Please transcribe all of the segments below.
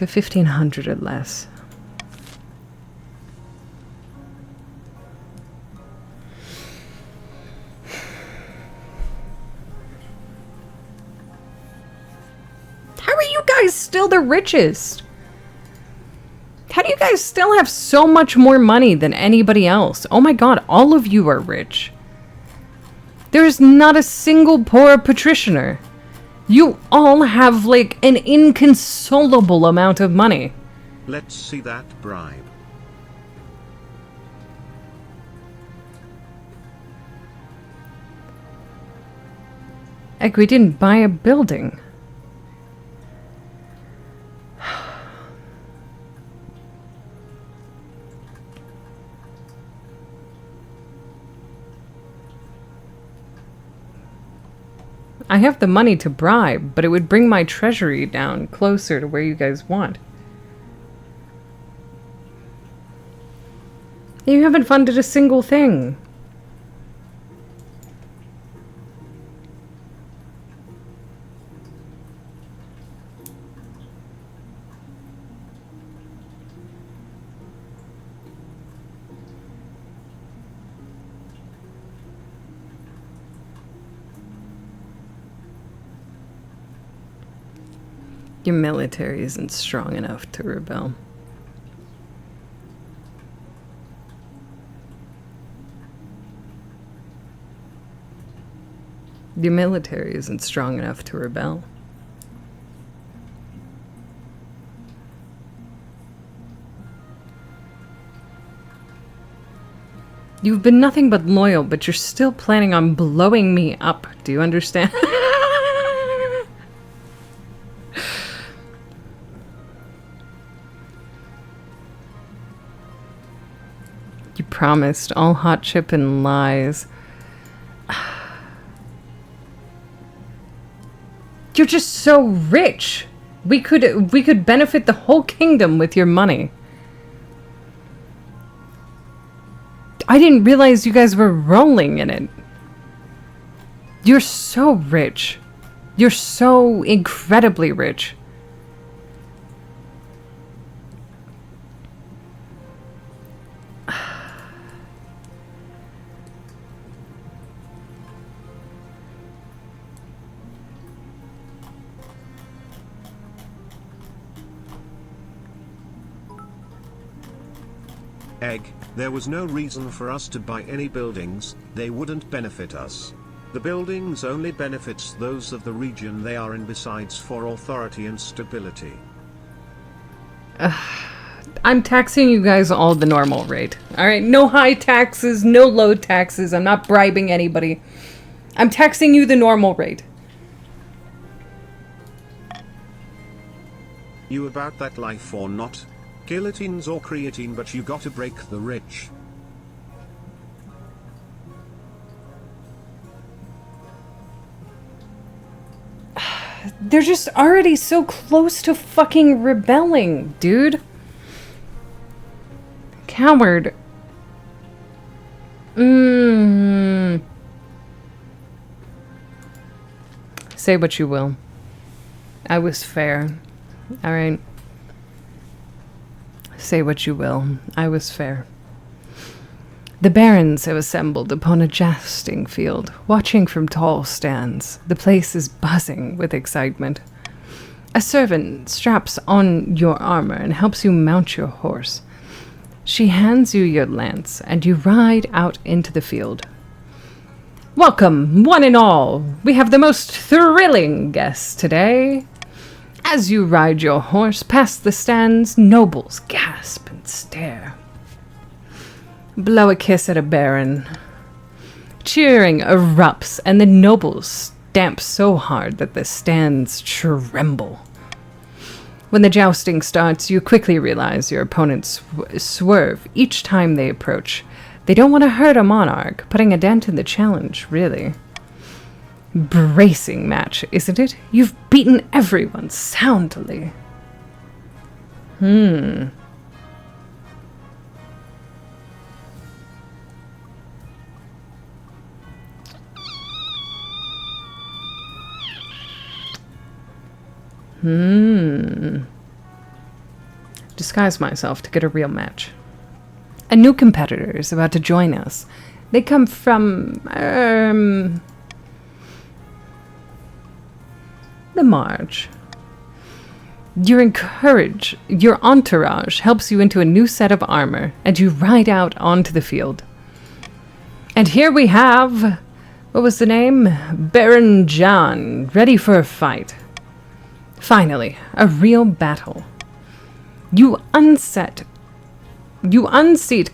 For 1,500 or less. How are you guys still the richest? How do you guys still have so much more money than anybody else? Oh my god, all of you are rich. There's not a single poor patricianer. You all have, like, an inconsolable amount of money. Let's see that bribe. Like, we didn't buy a building. I have the money to bribe, but it would bring my treasury down closer to where you guys want. You haven't funded a single thing. Your military isn't strong enough to rebel. Your military isn't strong enough to rebel. You've been nothing but loyal, but you're still planning on blowing me up. Do you understand? You promised all hot chip and lies. You're just so rich. We could benefit the whole kingdom with your money. I didn't realize you guys were rolling in it. You're so rich. You're so incredibly rich. Egg, there was no reason for us to buy any buildings, they wouldn't benefit us. The buildings only benefits those of the region they are in, besides for authority and stability. I'm taxing you guys all the normal rate. Alright, no high taxes, no low taxes. I'm not bribing anybody. I'm taxing you the normal rate. You about that life or not? Guillotines or creatine, but you gotta break the rich. They're just already so close to fucking rebelling, dude. Coward. Say what you will. I was fair. Alright. Say what you will. I was fair. The barons have assembled upon a jousting field, watching from tall stands. The place is buzzing with excitement. A servant straps on your armor and helps you mount your horse. She hands you your lance, and you ride out into the field. Welcome, one and all. We have the most thrilling guests today. As you ride your horse past the stands, nobles gasp and stare. Blow a kiss at a baron. Cheering erupts, and the nobles stamp so hard that the stands tremble. When the jousting starts, you quickly realize your opponents swerve each time they approach. They don't want to hurt a monarch, putting a dent in the challenge, really. Bracing match, isn't it? You've beaten everyone soundly. disguise myself to get a real match. A new competitor is about to join us. They come from, the marge. Your entourage helps you into a new set of armor, and you ride out onto the field. And here we have, what was the name? Baron John, ready for a fight. Finally, a real battle. You unseat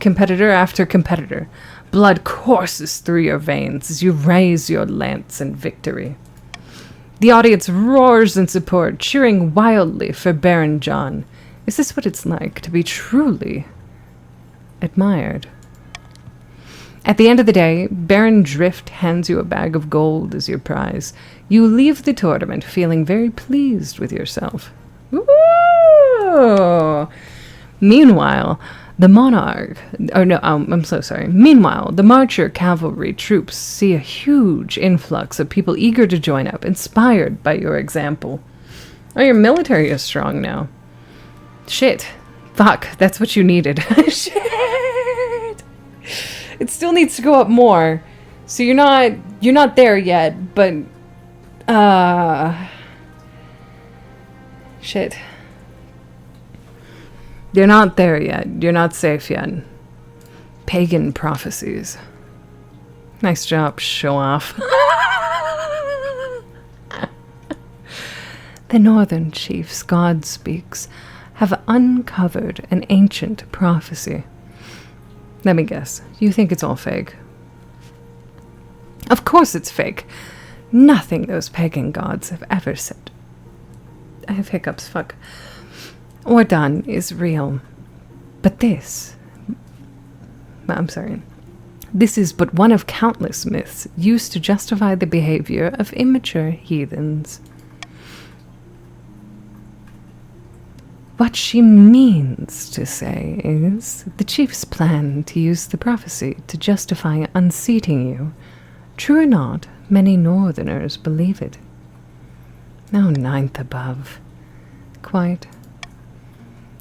competitor after competitor. Blood courses through your veins as you raise your lance in victory. The audience roars in support, cheering wildly for Baron John. Is this what it's like to be truly admired? At the end of the day, Baron Drift hands you a bag of gold as your prize. You leave the tournament feeling very pleased with yourself. Ooh! Meanwhile, the Marcher cavalry troops see a huge influx of people eager to join up, inspired by your example. Oh, your military is strong now. Shit. Fuck, that's what you needed. Shit! It still needs to go up more. So you're not there yet, but, shit. You're not there yet. You're not safe yet. Pagan prophecies. Nice job, show off. The northern chiefs, God speaks, have uncovered an ancient prophecy. Let me guess. You think it's all fake? Of course it's fake. Nothing those pagan gods have ever said. I have hiccups, fuck. Or done is real. But this is but one of countless myths used to justify the behavior of immature heathens. What she means to say is the chief's plan to use the prophecy to justify unseating you. True or not, many northerners believe it. No ninth above. Quite.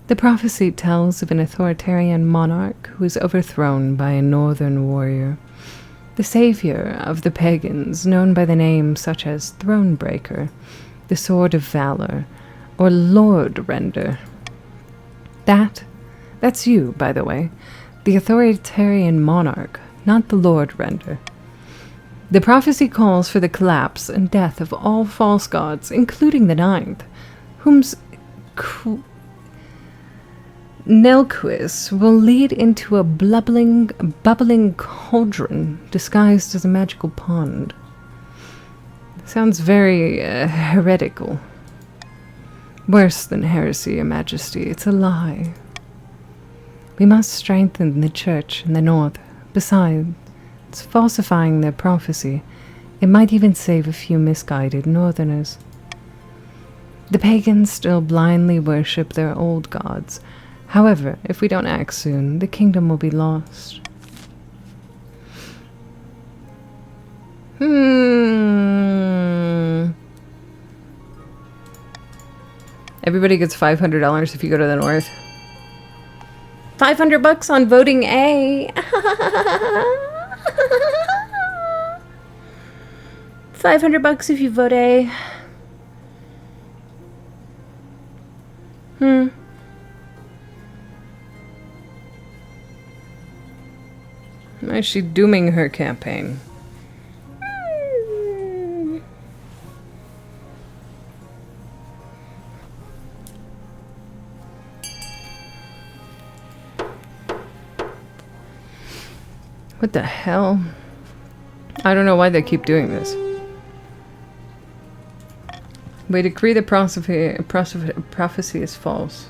The prophecy tells of an authoritarian monarch who is overthrown by a northern warrior, the savior of the pagans, known by the names such as Thronebreaker, the Sword of Valor, or Lord Render. That's you, by the way, the authoritarian monarch, not the Lord Render. The prophecy calls for the collapse and death of all false gods, including the ninth, whom's Nelquist will lead into a bubbling cauldron disguised as a magical pond. Sounds very heretical. Worse than heresy, Your Majesty. It's a lie. We must strengthen the church in the north. Besides, it's falsifying their prophecy. It might even save a few misguided northerners. The pagans still blindly worship their old gods. However, if we don't act soon, the kingdom will be lost. Everybody gets $500 if you go to the north. $500 on voting A. $500 if you vote A. Is she dooming her campaign? What the hell? I don't know why they keep doing this. We decree the prophecy is false.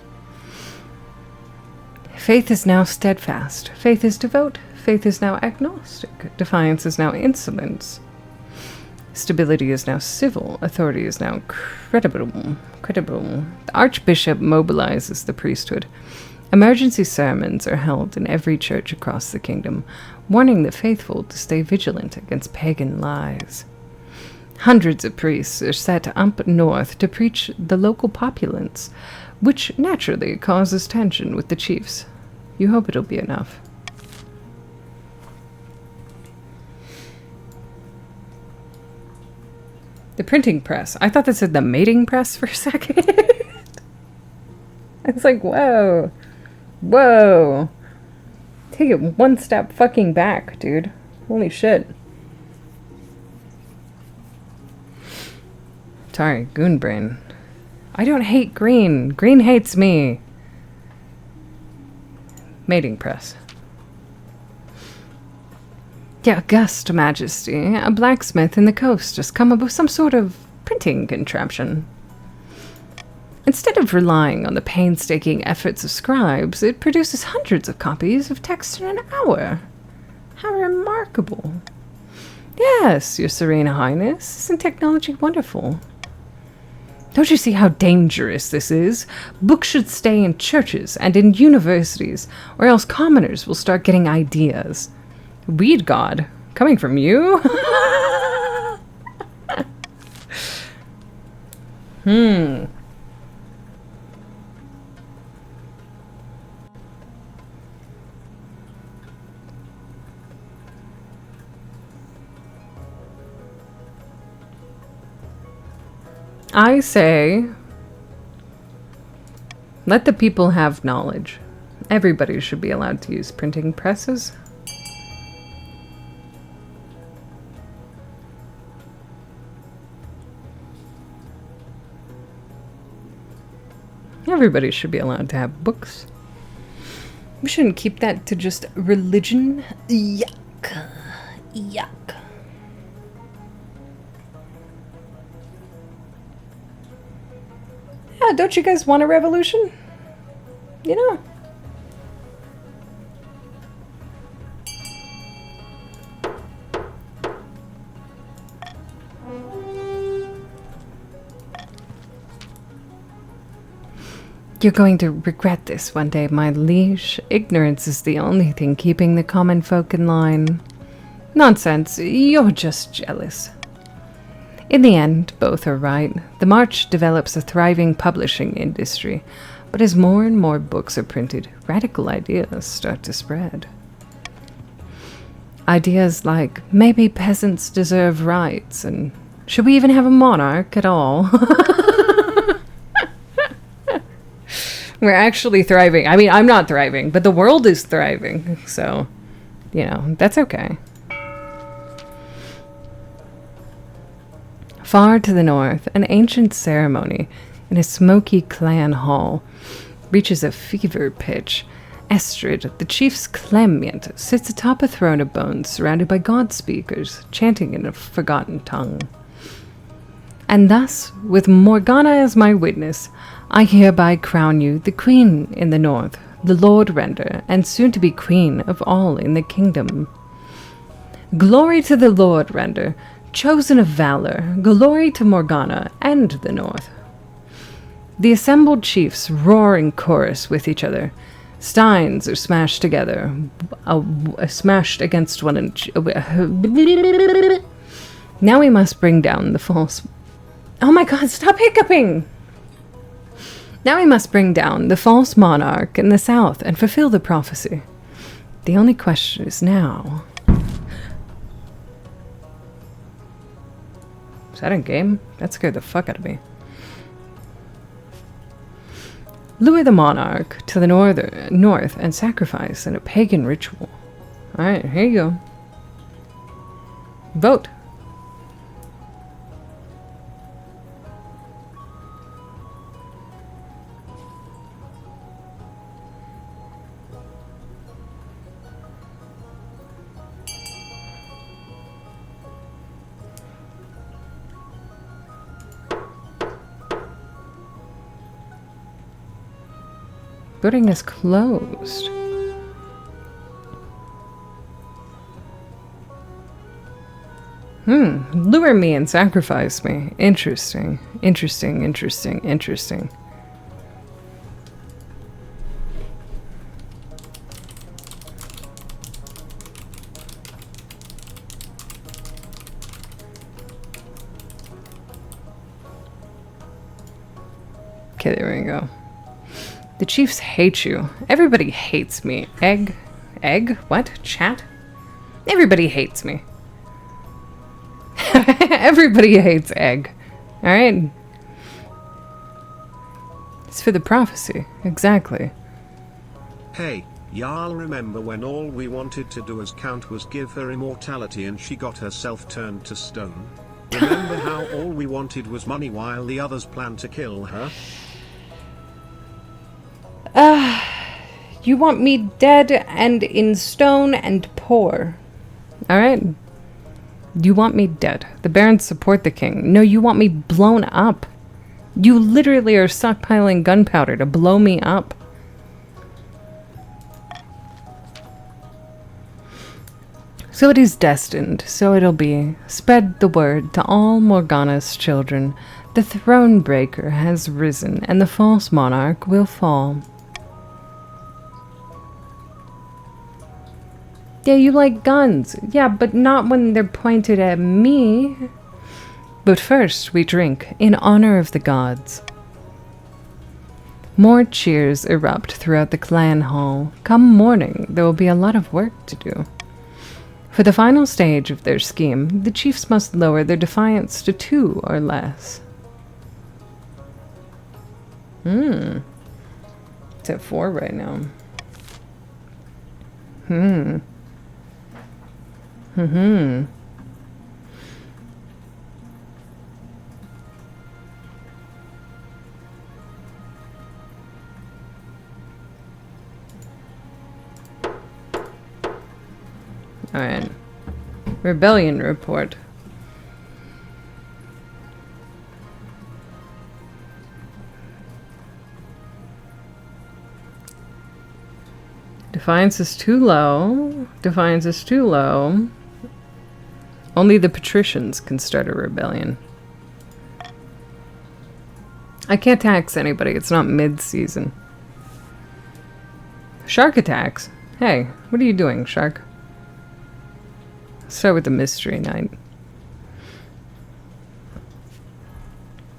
Faith is now steadfast. Faith is devout. Faith is now agnostic. Defiance is now insolence. Stability is now civil. Authority is now credible. The Archbishop mobilizes the priesthood. Emergency sermons are held in every church across the kingdom, warning the faithful to stay vigilant against pagan lies. Hundreds of priests are set up north to preach the local populace which naturally causes tension with the chiefs. You hope it'll be enough. The printing press. I thought that said the mating press for a second. I was like, whoa. Whoa. Take it one step fucking back, dude. Holy shit. Sorry, goon brain. I don't hate green. Green hates me. Mating press. Yeah, August Majesty, a blacksmith in the coast has come up with some sort of printing contraption. Instead of relying on the painstaking efforts of scribes, it produces hundreds of copies of text in an hour. How remarkable. Yes, Your Serene Highness, isn't technology wonderful? Don't you see how dangerous this is? Books should stay in churches and in universities, or else commoners will start getting ideas. Weed God, coming from you? I say, let the people have knowledge. Everybody should be allowed to use printing presses. Everybody should be allowed to have books. We shouldn't keep that to just religion. Yuck. Yuck. Yeah, don't you guys want a revolution? You know? You're going to regret this one day, my liege. Ignorance is the only thing keeping the common folk in line. Nonsense, you're just jealous. In the end, both are right. The March develops a thriving publishing industry, but as more and more books are printed, radical ideas start to spread. Ideas like, maybe peasants deserve rights, and should we even have a monarch at all? We're actually thriving. I mean, I'm not thriving, but the world is thriving. So, you know, that's okay. Far to the north, an ancient ceremony in a smoky clan hall reaches a fever pitch. Estrid, the chief's claimant, sits atop a throne of bones surrounded by god speakers, chanting in a forgotten tongue. And thus, with Morgana as my witness, I hereby crown you the queen in the north, the Lord Render, and soon to be queen of all in the kingdom. Glory to the Lord Render, chosen of valor, glory to Morgana and the north. The assembled chiefs roar in chorus with each other. Steins are smashed together, smashed against one another. Now we must bring down the false... Oh my god, stop hiccuping! Now we must bring down the false monarch in the south and fulfill the prophecy. The only question is now... Is that a game? That scared the fuck out of me. Lure the monarch to the north and sacrifice in a pagan ritual. Alright, here you go. Vote. Voting is closed. Lure me and sacrifice me. Interesting. Interesting, interesting, interesting. Okay, there we go. The chiefs hate you. Everybody hates me. Egg? What? Chat? Everybody hates me. Everybody hates Egg. Alright? It's for the prophecy. Exactly. Hey, y'all remember when all we wanted to do as Count was give her immortality and she got herself turned to stone? Remember how all we wanted was money while the others planned to kill her? You want me dead and in stone and poor. Alright? You want me dead. The barons support the king. No, you want me blown up. You literally are stockpiling gunpowder to blow me up. So it is destined, so it'll be. Spread the word to all Morgana's children. The throne breaker has risen, and the false monarch will fall. Yeah, you like guns. Yeah, but not when they're pointed at me. But first, we drink in honor of the gods. More cheers erupt throughout the clan hall. Come morning, there will be a lot of work to do. For the final stage of their scheme, the chiefs must lower their defiance to 2 or less. It's at 4 right now. Alright. Rebellion report. Defiance is too low. Defiance is too low. Only the patricians can start a rebellion. I can't tax anybody. It's not mid-season. Shark attacks. Hey, what are you doing, Shark? Start with the Mystery Knight.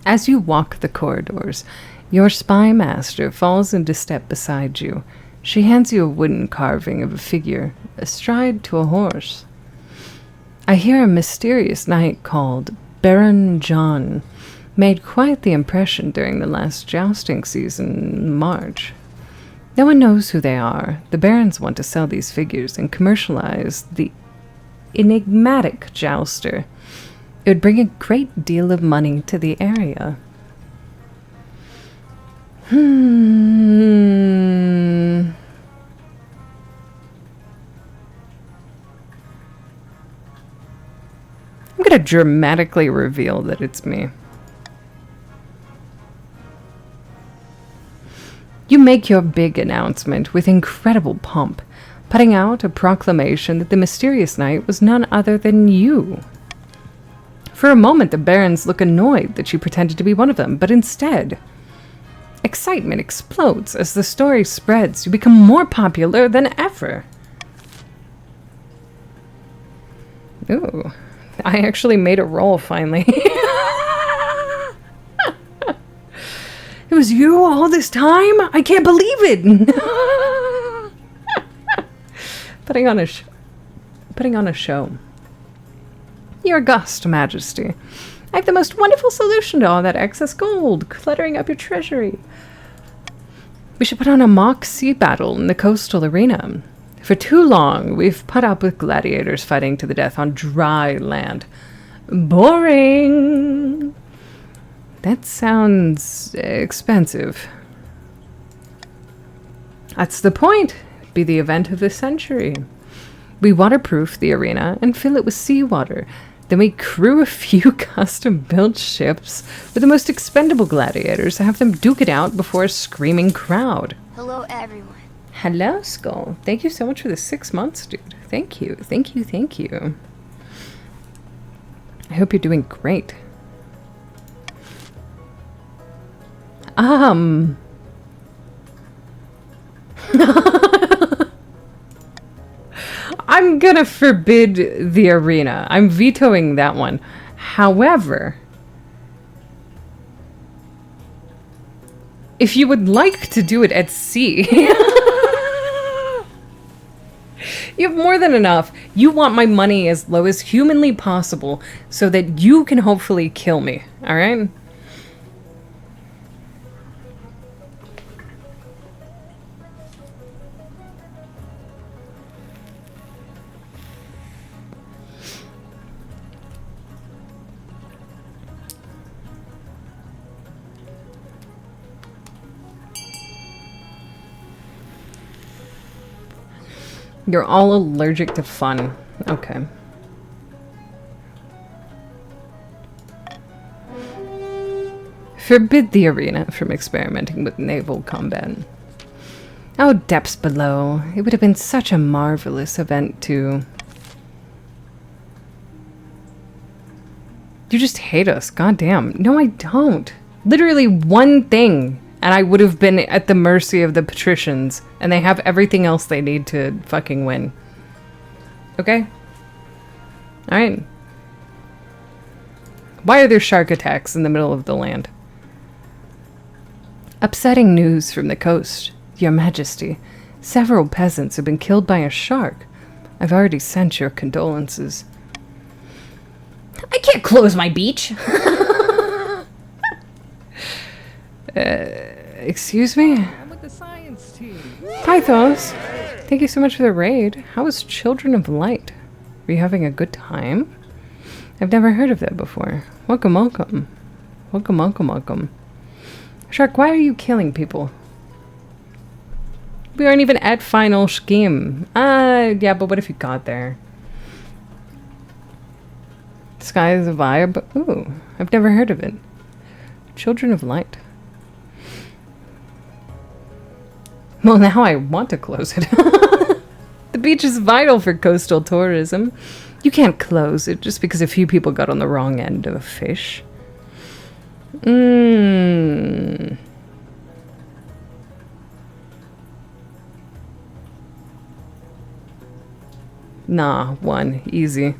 As you walk the corridors, your spy master falls into step beside you. She hands you a wooden carving of a figure, astride to a horse. I hear a mysterious knight called Baron John made quite the impression during the last jousting season in March. No one knows who they are. The barons want to sell these figures and commercialize the enigmatic jouster. It would bring a great deal of money to the area. I'm gonna dramatically reveal that it's me. You make your big announcement with incredible pomp, putting out a proclamation that the mysterious knight was none other than you. For a moment, the barons look annoyed that you pretended to be one of them, but instead, excitement explodes as the story spreads. You become more popular than ever. Ooh, I actually made a roll finally. It was you all this time? I can't believe it! Putting on a show. Your August Majesty, I have the most wonderful solution to all that excess gold cluttering up your treasury. We should put on a mock sea battle in the coastal arena. For too long, we've put up with gladiators fighting to the death on dry land. Boring! That sounds expensive. That's the point. Be the event of the century. We waterproof the arena and fill it with seawater. Then we crew a few custom-built ships with the most expendable gladiators and have them duke it out before a screaming crowd. Hello, everyone. Hello, Skull. Thank you so much for the 6 months, dude. Thank you. Thank you. Thank you. I hope you're doing great. I'm gonna forbid the arena. I'm vetoing that one. However, If you would like to do it at sea, you have more than enough. You want my money as low as humanly possible so that you can hopefully kill me, alright? You're all allergic to fun. Okay. Forbid the arena from experimenting with naval combat. Oh, depths below. It would have been such a marvelous event to... You just hate us. Goddamn. No, I don't. Literally one thing, and I would have been at the mercy of the patricians, and they have everything else they need to fucking win. Okay? Alright. Why are there shark attacks in the middle of the land? Upsetting news from the coast, Your Majesty. Several peasants have been killed by a shark. I've already sent your condolences. I can't close my beach! Excuse me? I'm with the science team. Pythos, thank you so much for the raid. How was Children of Light? Were you having a good time? I've never heard of that before. Welcome, welcome. Welcome, welcome, welcome. Shark, why are you killing people? We aren't even at final scheme. Yeah, but what if you got there? Sky is a vibe. Ooh, I've never heard of it. Children of Light. Well, now I want to close it. The beach is vital for coastal tourism. You can't close it just because a few people got on the wrong end of a fish. Nah, one. Easy.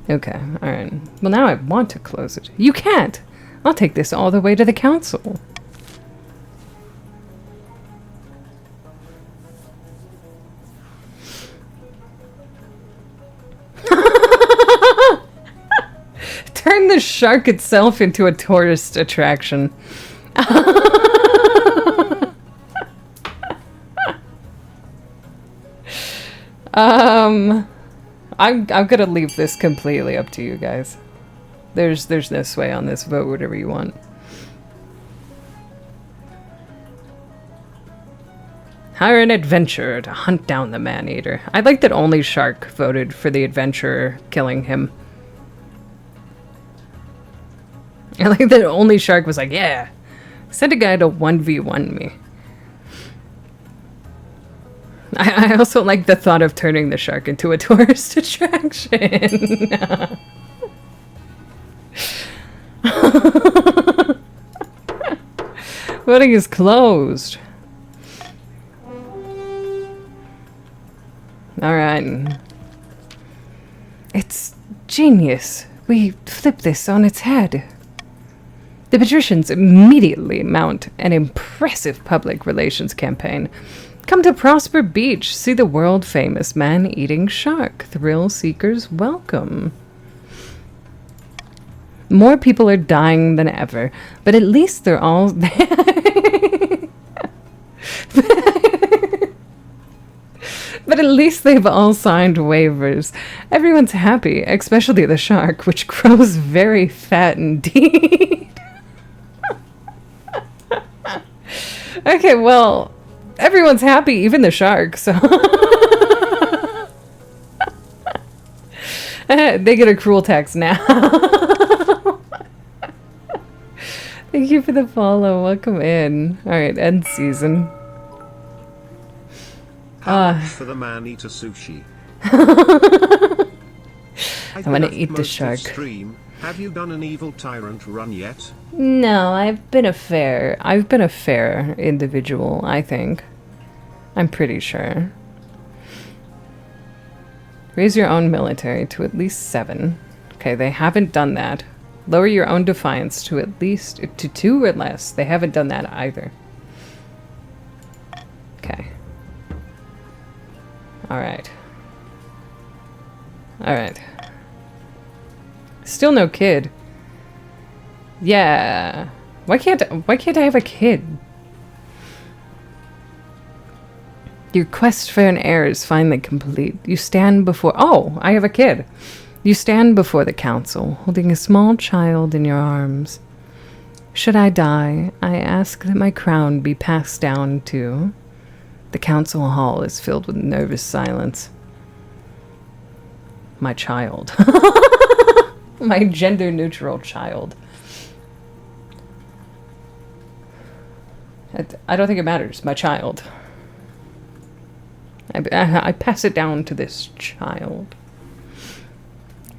Okay, alright. Well, now I want to close it. You can't! I'll take this all the way to the council. Turn the shark itself into a tourist attraction. I'm gonna leave this completely up to you guys. There's no sway on this. Vote whatever you want. Hire an adventurer to hunt down the man-eater. I like that only Shark voted for the adventurer killing him. I like that only Shark was like, yeah, send a guy to 1v1 me. I also like the thought of turning the shark into a tourist attraction. Voting is closed. Alright. It's genius. We flip this on its head. The patricians immediately mount an impressive public relations campaign. Come to Prosper Beach, see the world-famous man-eating shark. Thrill seekers welcome. More people are dying than ever, but at least they're all... But at least they've all signed waivers. Everyone's happy, especially the shark, which grows very fat indeed. Okay, well, everyone's happy, even the shark, so... They get a cruel tax now. Thank you for the follow. Welcome in. Alright, end season. How much for the man-eater sushi? I'm gonna eat the shark. Stream. Have you done an evil tyrant run yet? No, I've been a fair individual, I think. I'm pretty sure. Raise your own military to at least 7. Okay, they haven't done that. Lower your own defiance to at least to 2 or less. They haven't done that either. Alright. Alright. Still no kid. Yeah. Why can't I have a kid? Your quest for an heir is finally complete. You stand before... Oh, I have a kid. You stand before the council, holding a small child in your arms. Should I die, I ask that my crown be passed down to... The council hall is filled with nervous silence. My child. My gender-neutral child. I don't think it matters. My child. I pass it down to this child.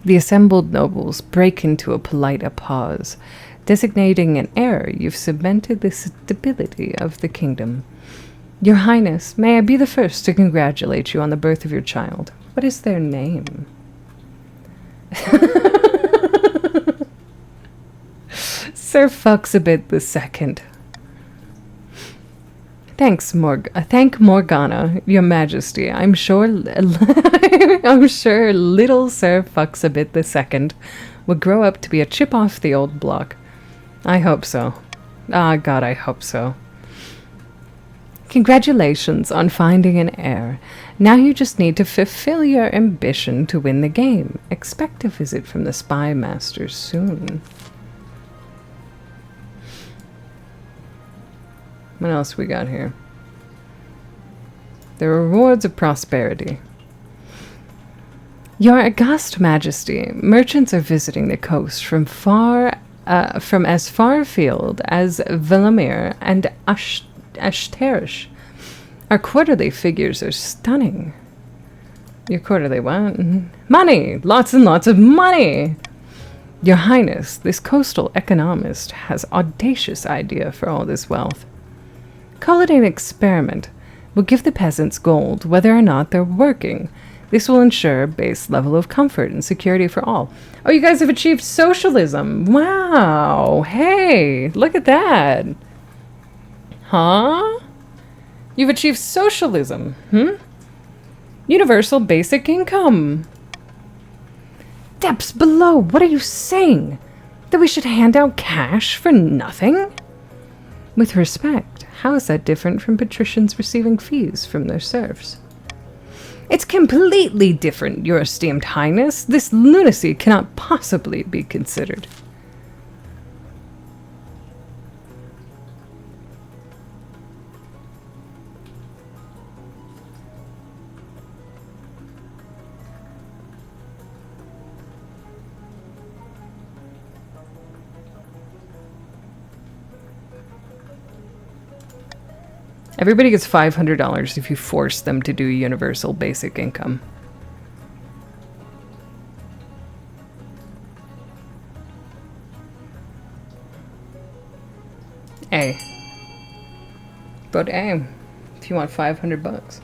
The assembled nobles break into a polite pause. Designating an heir, you've cemented the stability of the kingdom. Your Highness, may I be the first to congratulate you on the birth of your child. What is their name? Sir Fuxabit II. Thank Morgana, Your Majesty. I'm sure little Sir Fuxabit II will grow up to be a chip off the old block. I hope so. Ah, God, I hope so. Congratulations on finding an heir. Now you just need to fulfill your ambition to win the game. Expect a visit from the Spy Master soon. What else we got here? The rewards of prosperity. Your August Majesty, merchants are visiting the coast from as far afield as Velamir and Ashterish. Our quarterly figures are stunning. Your quarterly what? Money! Lots and lots of money! Your Highness, this coastal economist has audacious idea for all this wealth. Call it an experiment. We'll give the peasants gold, whether or not they're working. This will ensure a base level of comfort and security for all. Oh, you guys have achieved socialism. Wow. Hey, look at that. Huh? You've achieved socialism. Universal basic income. Depths below. What are you saying? That we should hand out cash for nothing? With respect, how is that different from patricians receiving fees from their serfs? It's completely different, Your Esteemed Highness. This lunacy cannot possibly be considered. Everybody gets $500 if you force them to do universal basic income. A. Vote A if you want $500.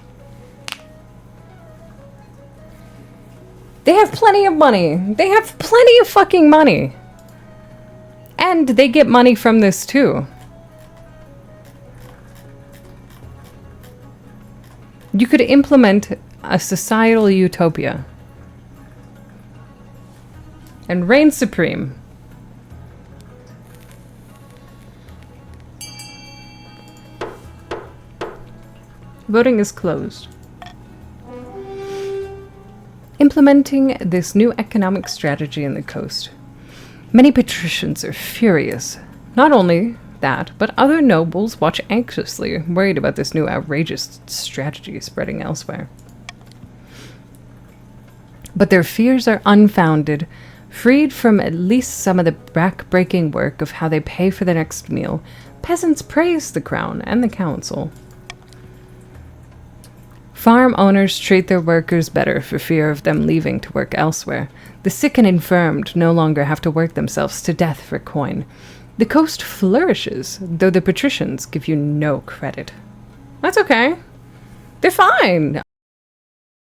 They have plenty of money. They have plenty of fucking money. And they get money from this too. You could implement a societal utopia and reign supreme. Voting is closed. Implementing this new economic strategy in the coast. Many patricians are furious. Not only that, but other nobles watch anxiously, worried about this new outrageous strategy spreading elsewhere. But their fears are unfounded. Freed from at least some of the back-breaking work of how they pay for their next meal, peasants praise the crown and the council. Farm owners treat their workers better for fear of them leaving to work elsewhere. The sick and infirmed no longer have to work themselves to death for coin. The coast flourishes, though the patricians give you no credit. That's okay. They're fine.